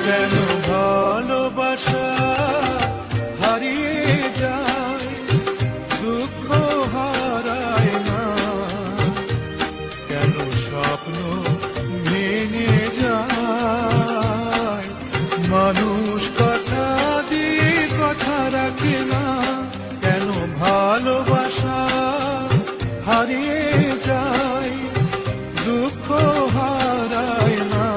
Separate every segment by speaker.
Speaker 1: কেন ভালোবাসা হারিয়ে যায়, দুঃখ হারায় না, কেন স্বপ্ন ভেঙে যায়, মানুষ কথা দিয়ে কথা রাখে না, কেন ভালোবাসা হারিয়ে যায়, দুঃখ হারায় না,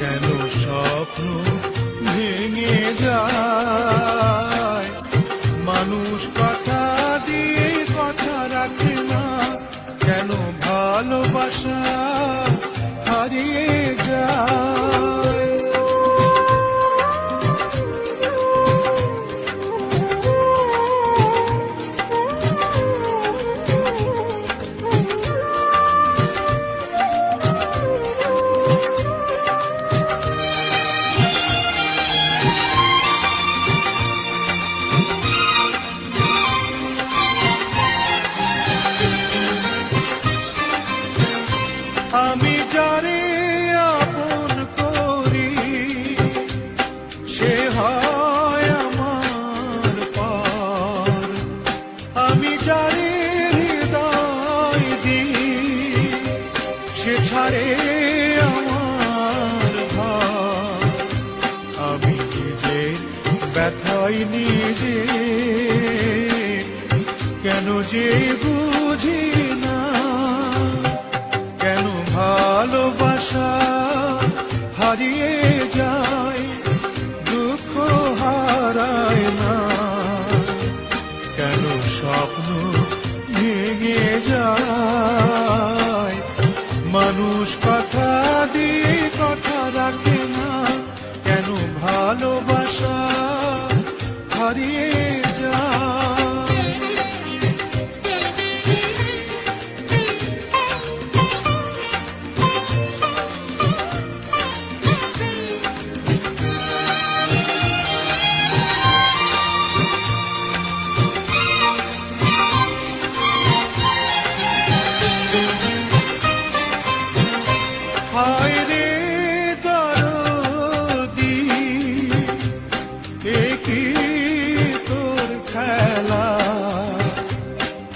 Speaker 1: কেন স্বপ্ন ভেঙে যায়, মানুষ কথা দিয়ে কথা রাখে না, কেন ভালোবাসা হারিয়ে যায়। আমি যারে আপন করি সে হয় আমার পার, আমি যারে হৃদয় দিই সে ছাড়ে আমার ভার, আমি নিজে ব্যথাই নিজে কেন যে বুঝি না, কেন ভালোবাসা হারিয়ে যায়, দুঃখ হারায় না, কেন স্বপ্ন ভেঙে যায়, মানুষ কথা দিয়ে কথা রাখে না, কেন ভালোবাসা হারিয়ে যায়। হায় রে দরদি এ কি তোর খেলা,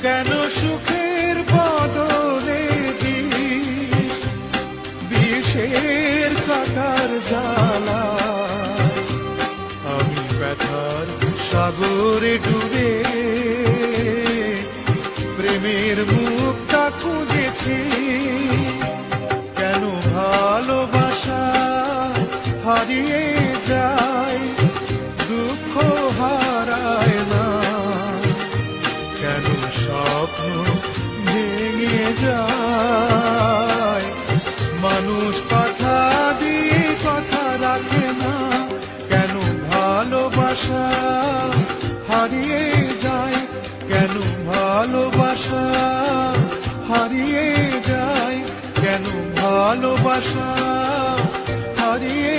Speaker 1: কেন সুখের বদলে দিস বিষের কাটার জ্বালা, আমি ব্যথার সাগরে ডুবে প্রেমের মুক্তা খুঁজেছি, কেন ভালোবাসা হারিয়ে যায়, দুঃখ হারায় না, কেন স্বপ্ন ভেঙে যায়, মানুষ কথা দিয়ে কথা রাখে না, কেন ভালোবাসা হারিয়ে যায়, কেন ভালোবাসা হারিয়ে যায়, কেন ভালোবাসা হারিয়ে